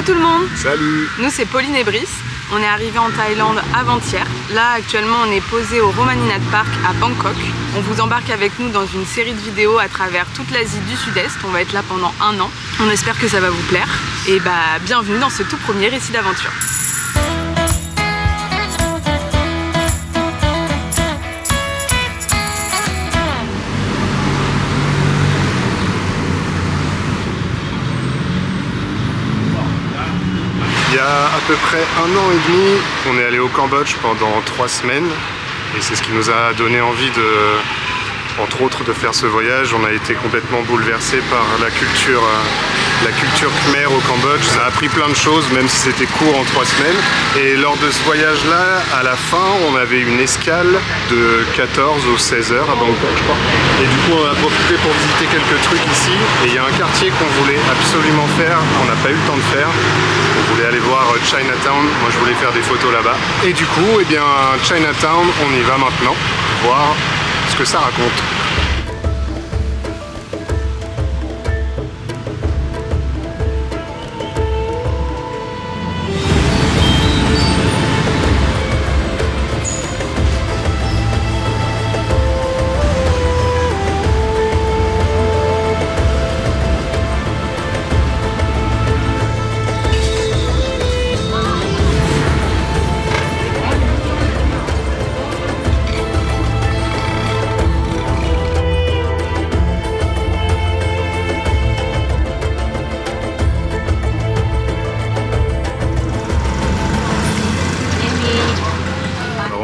tout le monde. Salut. Nous c'est Pauline et Brice. On est arrivé en Thaïlande avant-hier. Là actuellement on est posé au Romaninat Park à Bangkok. On vous embarque avec nous dans une série de vidéos à travers toute l'Asie du Sud-Est. On va être là pendant 1 an. On espère que ça va vous plaire. Et bah bienvenue dans ce tout premier récit d'aventure. Il y a à peu près 1 an et demi, on est allé au Cambodge pendant 3 semaines et c'est ce qui nous a donné envie entre autres de faire ce voyage. On a été complètement bouleversé par la culture khmer au Cambodge. Ça a appris plein de choses, même si c'était court en 3 semaines. Et lors de ce voyage-là, à la fin, on avait une escale de 14 ou 16 heures à Bangkok, je crois. Et du coup, on a profité pour visiter quelques trucs ici. Et il y a un quartier qu'on voulait absolument faire, qu'on n'a pas eu le temps de faire. On voulait aller voir Chinatown. Moi, je voulais faire des photos là-bas. Et du coup, eh bien, Chinatown, on y va maintenant, voir ce que ça raconte.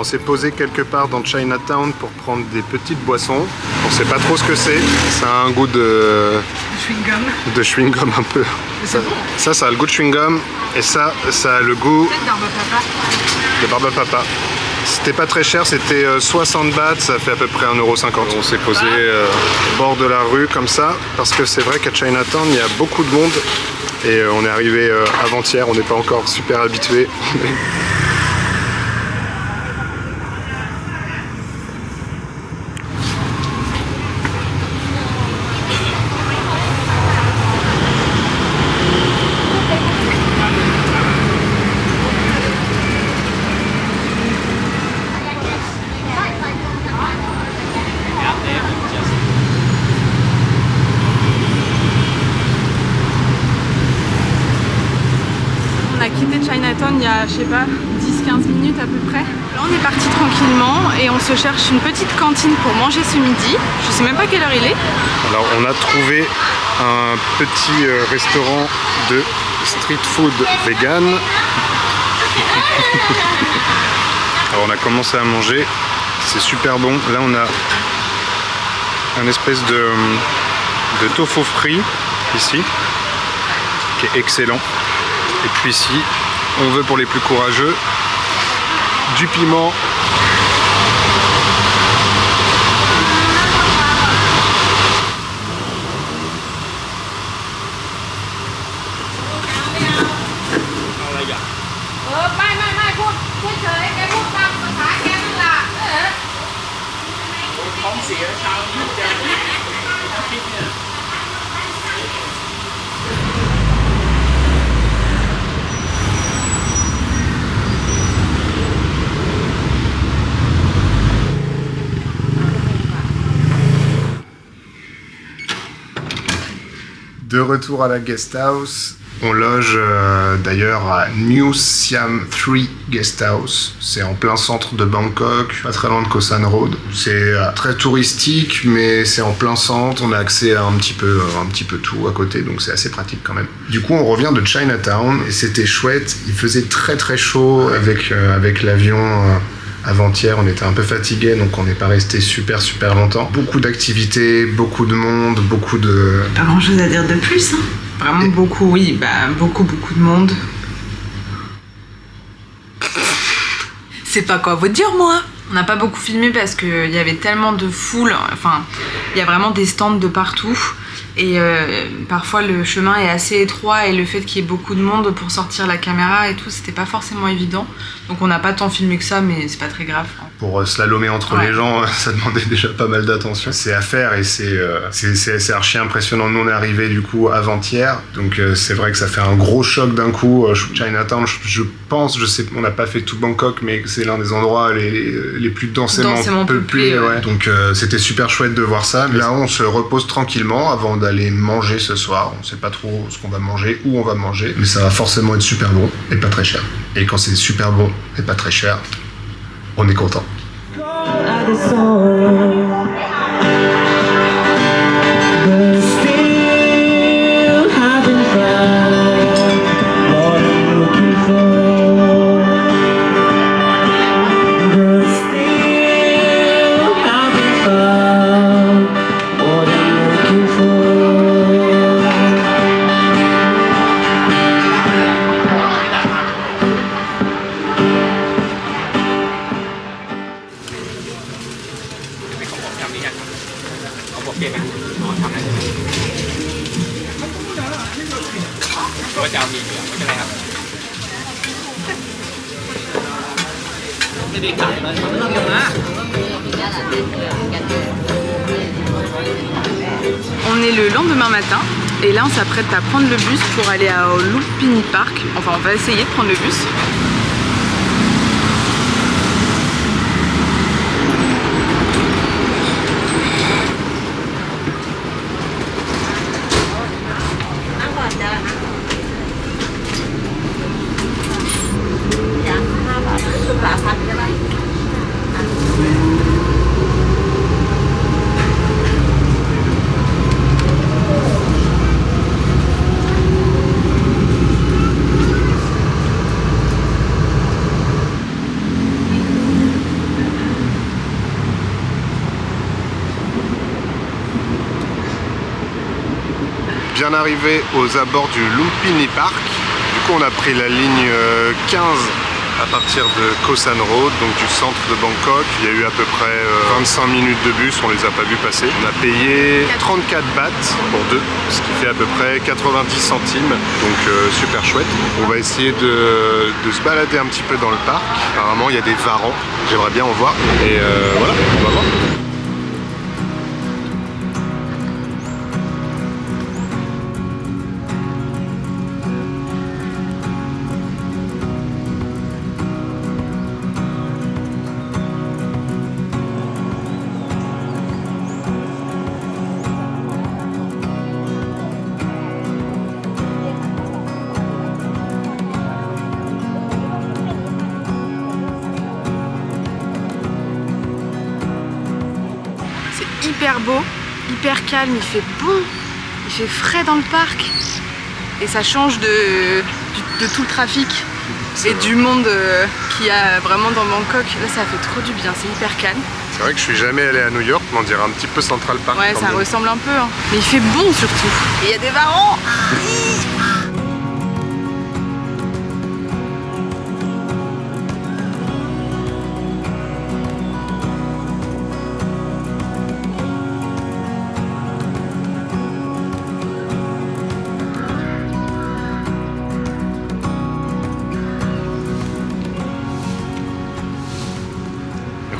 On s'est posé quelque part dans Chinatown pour prendre des petites boissons. On sait pas trop ce que c'est. Ça a un goût de chewing-gum. De chewing-gum un peu. Ça, bon. Ça a le goût de chewing-gum. Et ça a le goût de barbe à papa. C'était pas très cher, c'était 60 bahts, ça fait à peu près 1,50 €. On s'est posé au bord de la rue comme ça, parce que c'est vrai qu'à Chinatown, il y a beaucoup de monde. Et on est arrivé avant-hier, on n'est pas encore super habitué. On a quitté Chinatown il y a, je sais pas, 10-15 minutes à peu près. Là on est parti tranquillement et on se cherche une petite cantine pour manger ce midi. Je sais même pas quelle heure il est. Alors on a trouvé un petit restaurant de street food vegan. Alors on a commencé à manger, c'est super bon. Là on a un espèce de tofu frit ici, qui est excellent. Et puis ici, on veut pour les plus courageux, du piment. De retour à la guest house, on loge d'ailleurs à New Siam 3 Guest House. C'est en plein centre de Bangkok, pas très loin de Khao San Road. C'est très touristique, mais c'est en plein centre. On a accès à un petit peu tout à côté, donc c'est assez pratique quand même. Du coup, on revient de Chinatown et c'était chouette. Il faisait très très chaud avec l'avion. Avant-hier, on était un peu fatigués, donc on n'est pas resté super longtemps. Beaucoup d'activités, beaucoup de monde, beaucoup de... Pas grand chose à dire de plus, hein. Vraiment beaucoup, oui, beaucoup de monde. C'est pas quoi vous dire, moi. On n'a pas beaucoup filmé parce qu'il y avait tellement de foule, enfin, il y a vraiment des stands de partout. Et parfois le chemin est assez étroit et le fait qu'il y ait beaucoup de monde pour sortir la caméra et tout, c'était pas forcément évident. Donc on n'a pas tant filmé que ça, mais c'est pas très grave. Pour slalomer entre les gens, ça demandait déjà pas mal d'attention. C'est à faire et c'est archi impressionnant. Nous on est arrivé du coup avant-hier, donc c'est vrai que ça fait un gros choc d'un coup. Chinatown, je pense, je sais, on n'a pas fait tout Bangkok, mais c'est l'un des endroits les plus densément peuplés. Ouais. Donc c'était super chouette de voir ça. Mais là on se repose tranquillement avant d'aller manger ce soir. On sait pas trop ce qu'on va manger, où on va manger, mais ça va forcément être super bon et pas très cher. Et quand c'est super bon et pas très cher, on est content. On est le lendemain matin et là on s'apprête à prendre le bus pour aller au Lumpini Park. Enfin on va essayer de prendre le bus. Bien arrivé aux abords du Lumpini Park. Du coup on a pris la ligne 15 à partir de Khao San Road, donc du centre de Bangkok. Il y a eu à peu près 25 minutes de bus, on les a pas vus passer. On a payé 34 bahts pour deux, ce qui fait à peu près 90 centimes, donc super chouette. On va essayer de se balader un petit peu dans le parc. Apparemment il y a des varans, j'aimerais bien en voir. Et voilà, on va voir. Hyper beau, hyper calme, il fait bon, il fait frais dans le parc et ça change de tout le trafic et du monde qu'il y a vraiment dans Bangkok. Là ça fait trop du bien, c'est hyper calme. C'est vrai que je suis jamais allé à New York, mais on dirait un petit peu Central Park. Ouais, ça ressemble un peu, hein. Mais il fait bon surtout. Et il y a des varans.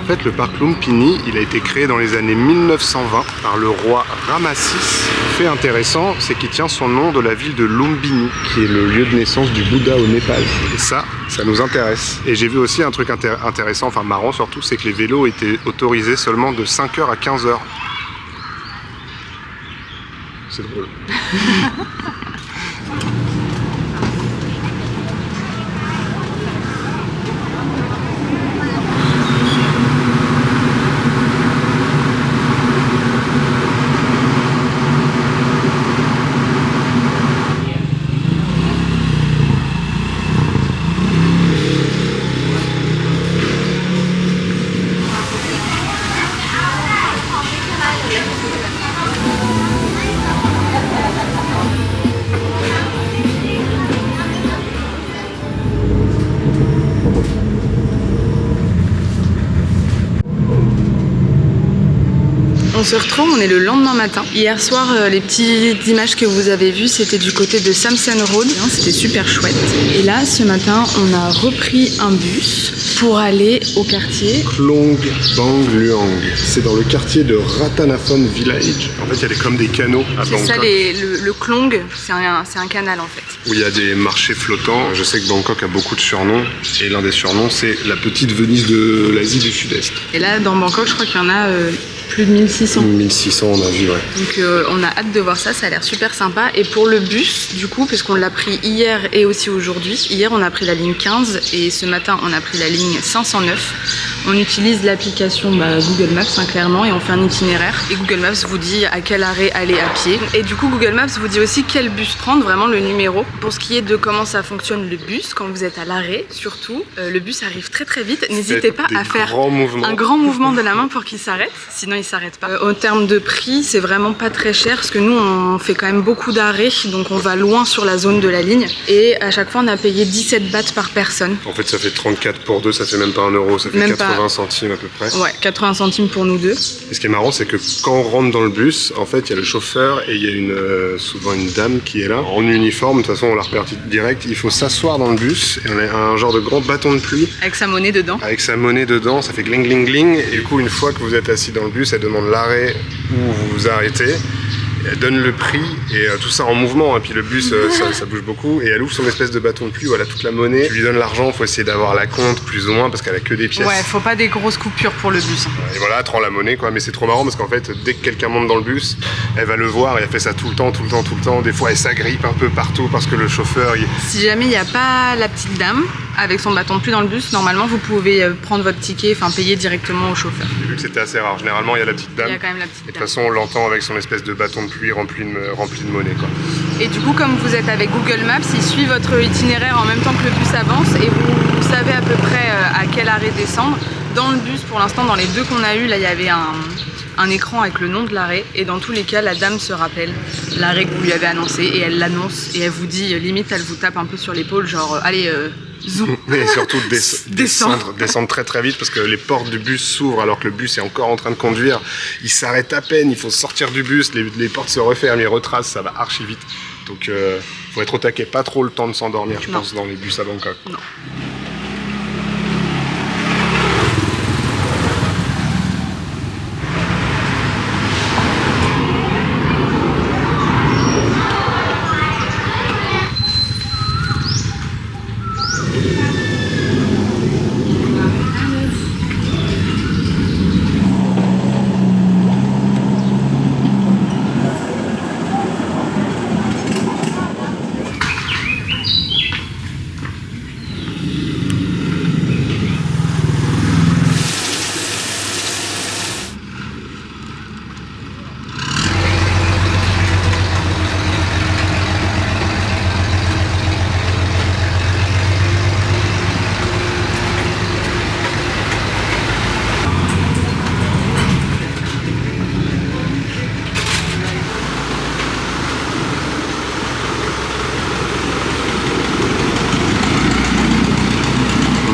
En fait, le parc Lumpini, il a été créé dans les années 1920 par le roi Rama-VI. Fait intéressant, c'est qu'il tient son nom de la ville de Lumbini, qui est le lieu de naissance du Bouddha au Népal. Et ça nous intéresse. Et j'ai vu aussi un truc intéressant, enfin marrant surtout, c'est que les vélos étaient autorisés seulement de 5h à 15h. C'est drôle. On se retrouve, on est le lendemain matin. Hier soir, les petites images que vous avez vues, c'était du côté de Samson Road. C'était super chouette. Et là, ce matin, on a repris un bus pour aller au quartier Klong Bang Luang. C'est dans le quartier de Ratanaphon Village. En fait, il y a comme des canaux à Bangkok. C'est ça, le Klong, c'est un canal en fait. Où il y a des marchés flottants. Je sais que Bangkok a beaucoup de surnoms. Et l'un des surnoms, c'est la petite Venise de l'Asie du Sud-Est. Et là, dans Bangkok, je crois qu'il y en a plus de 1600. 1600, on a vu, ouais. Donc on a hâte de voir ça, ça a l'air super sympa. Et pour le bus, du coup, parce qu'on l'a pris hier et aussi aujourd'hui, hier on a pris la ligne 15 et ce matin on a pris la ligne 509. On utilise l'application Google Maps clairement et on fait un itinéraire. Et Google Maps vous dit à quel arrêt aller à pied. Et du coup Google Maps vous dit aussi quel bus prendre, vraiment le numéro. Pour ce qui est de comment ça fonctionne le bus, quand vous êtes à l'arrêt, surtout, le bus arrive très très vite. N'hésitez pas à faire un grand mouvement de la main pour qu'il s'arrête, sinon il s'arrête pas. En termes de prix, c'est vraiment pas très cher parce que nous on fait quand même beaucoup d'arrêts, donc on va loin sur la zone de la ligne. Et à chaque fois on a payé 17 bahts par personne. En fait ça fait 34 pour deux, ça fait même pas 1 euro, ça fait même 80 centimes à peu près. Ouais, 80 centimes pour nous deux. Et ce qui est marrant, c'est que quand on rentre dans le bus, en fait, il y a le chauffeur et il y a souvent une dame qui est là, en uniforme. De toute façon, on l'a reparti direct. Il faut s'asseoir dans le bus et on a un genre de grand bâton de pluie. Avec sa monnaie dedans. Avec sa monnaie dedans, ça fait gling gling gling. Et du coup, une fois que vous êtes assis dans le bus, elle demande l'arrêt où vous vous arrêtez. Elle donne le prix et tout ça en mouvement, et puis le bus ça bouge beaucoup et elle ouvre son espèce de bâton de pluie où elle a toute la monnaie. Tu lui donnes l'argent, faut essayer d'avoir la compte plus ou moins parce qu'elle a que des pièces. Ouais, faut pas des grosses coupures pour le bus. Et voilà, elle te rend la monnaie quoi, mais c'est trop marrant parce qu'en fait dès que quelqu'un monte dans le bus, elle va le voir et elle fait ça tout le temps. Des fois elle s'agrippe un peu partout parce que le chauffeur... Si jamais il n'y a pas la petite dame avec son bâton de pluie dans le bus, normalement vous pouvez prendre votre ticket, enfin payer directement au chauffeur. J'ai vu que c'était assez rare, généralement il y a la petite dame. Il y a quand même la petite dame. De toute façon on l'entend avec son espèce de bâton de pluie rempli de monnaie quoi. Et du coup comme vous êtes avec Google Maps, il suit votre itinéraire en même temps que le bus avance et vous savez à peu près à quel arrêt descendre. Dans le bus pour l'instant, dans les deux qu'on a eu, là il y avait un écran avec le nom de l'arrêt et dans tous les cas la dame se rappelle l'arrêt que vous lui avez annoncé et elle l'annonce et elle vous dit, limite elle vous tape un peu sur l'épaule genre allez zoom. Et surtout descendre très très vite parce que les portes du bus s'ouvrent alors que le bus est encore en train de conduire. Il s'arrête à peine, il faut sortir du bus, les portes se referment, ils retracent, ça va archi vite. Donc faut être au taquet, pas trop le temps de s'endormir je pense dans les bus à Bangkok. Non.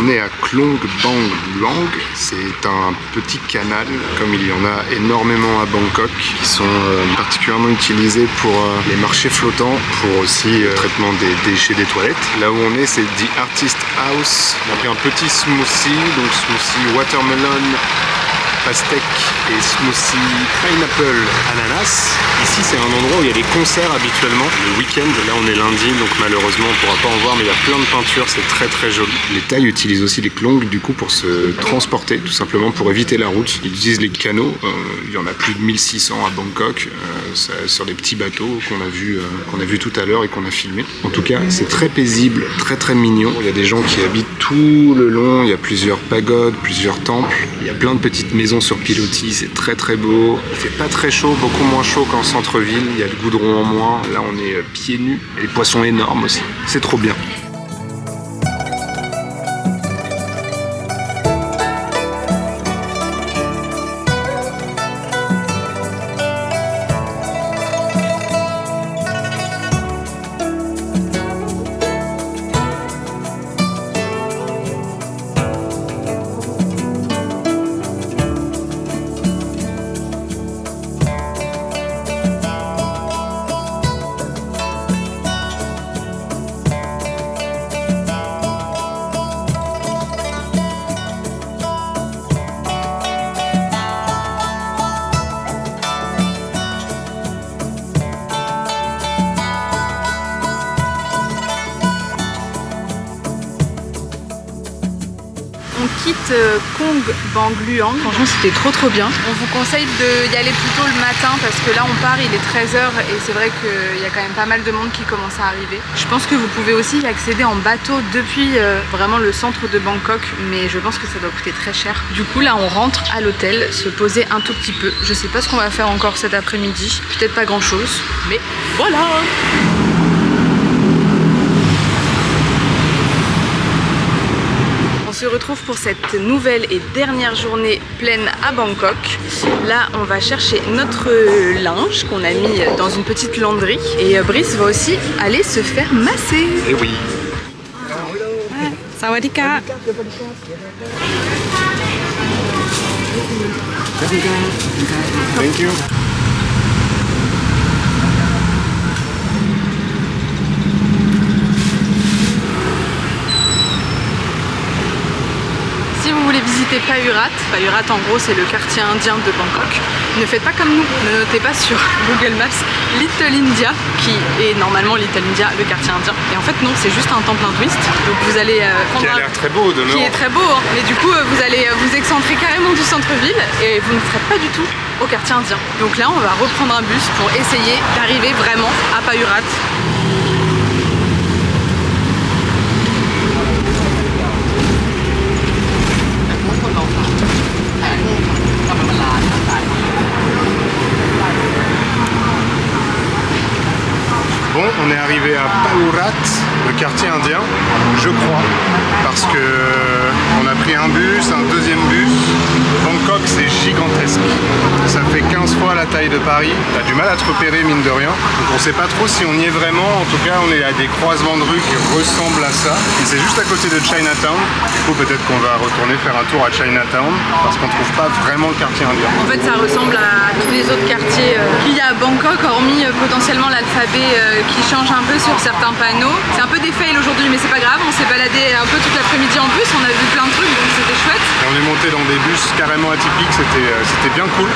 On est à Klong Bang Luang, c'est un petit canal, comme il y en a énormément à Bangkok, qui sont particulièrement utilisés pour les marchés flottants, pour aussi traitement des déchets des toilettes. Là où on est, c'est The Artist House. On a pris un petit smoothie, donc smoothie watermelon, pastèque et smoothie pineapple ananas. Ici c'est un endroit où il y a des concerts habituellement le week-end. Là on est lundi donc malheureusement on pourra pas en voir mais il y a plein de peintures, c'est très très joli. Les Thaïs utilisent aussi les klongs du coup pour se transporter tout simplement pour éviter la route. Ils utilisent les canots, il y en a plus de 1600 à Bangkok sur les petits bateaux qu'on a vu tout à l'heure et qu'on a filmé. En tout cas c'est très paisible, très très mignon. Il y a des gens qui habitent tout le long, il y a plusieurs pagodes, plusieurs temples, il y a plein de petites maisons sur pilotis, c'est très très beau. Il fait pas très chaud, beaucoup moins chaud qu'en centre-ville, il y a le goudron en moins, là on est pieds nus, et les poissons énormes aussi, c'est trop bien. Kong Bangluang. Franchement c'était trop bien. On vous conseille d'y aller plutôt le matin parce que là on part, il est 13h et c'est vrai qu'il y a quand même pas mal de monde qui commence à arriver. Je pense que vous pouvez aussi y accéder en bateau depuis vraiment le centre de Bangkok, mais je pense que ça doit coûter très cher. Du coup là on rentre à l'hôtel, se poser un tout petit peu. Je sais pas ce qu'on va faire encore cet après-midi, peut-être pas grand chose, mais voilà. On se retrouve pour cette nouvelle et dernière journée pleine à Bangkok. Là, on va chercher notre linge qu'on a mis dans une petite landry. Et Brice va aussi aller se faire masser. Et oui. Sawadika. Thank you. Si vous voulez visiter Payurat en gros c'est le quartier indien de Bangkok, ne faites pas comme nous, ne notez pas sur Google Maps Little India, qui est normalement Little India, le quartier indien. Et en fait non, c'est juste un temple hindouiste, donc vous allez prendre qui a l'air très beau de qui est très beau, hein. Mais du coup vous allez vous excentrer carrément du centre-ville et vous ne serez pas du tout au quartier indien. Donc là on va reprendre un bus pour essayer d'arriver vraiment à Payurat. Bon, on est arrivé à Payurat, le quartier indien, je crois, parce que on a pris un bus, un deuxième bus. Bangkok, c'est gigantesque. Ça fait 15 fois la taille de Paris. T'as du mal à te repérer, mine de rien. Donc on sait pas trop si on y est vraiment. En tout cas, on est à des croisements de rues qui ressemblent à ça. Et c'est juste à côté de Chinatown. Du coup, peut-être qu'on va retourner faire un tour à Chinatown, parce qu'on trouve pas vraiment le quartier indien. En fait, ça ressemble à tous les autres quartiers qu'il y a à Bangkok, hormis potentiellement l'alphabet qui change un peu sur certains panneaux. C'est un peu des fails aujourd'hui, mais c'est pas grave. On s'est baladé un peu toute l'après-midi en bus, on a vu plein de trucs, donc c'était chouette. Et on est monté dans des bus carrément atypiques, c'était bien cool.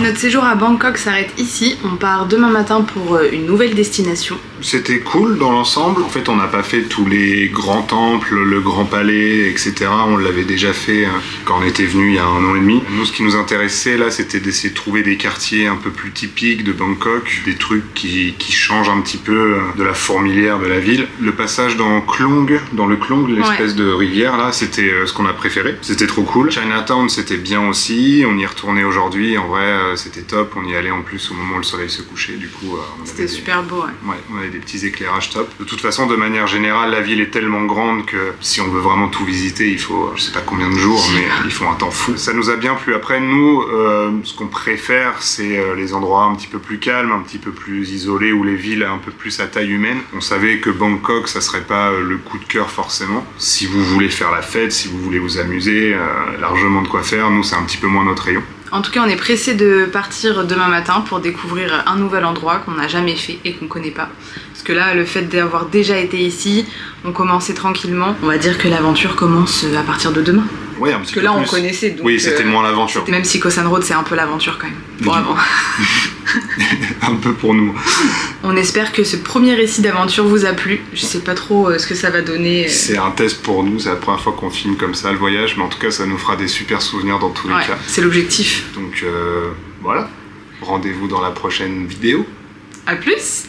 Notre séjour à Bangkok s'arrête ici, on part demain matin pour une nouvelle destination. C'était cool dans l'ensemble. En fait, on n'a pas fait tous les grands temples, le grand palais, etc. On l'avait déjà fait quand on était venu il y a 1 an et demi. Nous, ce qui nous intéressait là, c'était d'essayer de trouver des quartiers un peu plus typiques de Bangkok, des trucs qui changent un petit peu de la fourmilière de la ville. Le passage dans le Klong, l'espèce de rivière là, c'était ce qu'on a préféré. C'était trop cool. Chinatown, c'était bien aussi. On y est retourné aujourd'hui. En vrai, c'était top. On y allait en plus au moment où le soleil se couchait. Du coup, c'était super beau. Ouais, on avait des petits éclairages top. De toute façon, de manière générale, la ville est tellement grande que si on veut vraiment tout visiter, il faut, je sais pas combien de jours, mais il faut un temps fou. Ça nous a bien plu. Après, nous, ce qu'on préfère, c'est les endroits un petit peu plus calmes, un petit peu plus isolés, où les villes un peu plus à taille humaine. On savait que Bangkok, ça serait pas le coup de cœur forcément. Si vous voulez faire la fête, si vous voulez vous amuser, largement de quoi faire. Nous, c'est un petit peu moins notre rayon. En tout cas, on est pressé de partir demain matin pour découvrir un nouvel endroit qu'on n'a jamais fait et qu'on connaît pas. Parce que là, le fait d'avoir déjà été ici, on commençait tranquillement. On va dire que l'aventure commence à partir de demain. Oui, un Parce petit que peu là, plus. on connaissait. Donc, oui, c'était moins l'aventure. Même si Khao San Road, c'est un peu l'aventure quand même. Bon, avant. Un peu pour nous. On espère que ce premier récit d'aventure vous a plu. Je sais pas trop ce que ça va donner. C'est un test pour nous, c'est la première fois qu'on filme comme ça le voyage, mais en tout cas ça nous fera des super souvenirs dans tous les cas. C'est l'objectif. Donc voilà, rendez-vous dans la prochaine vidéo. À plus.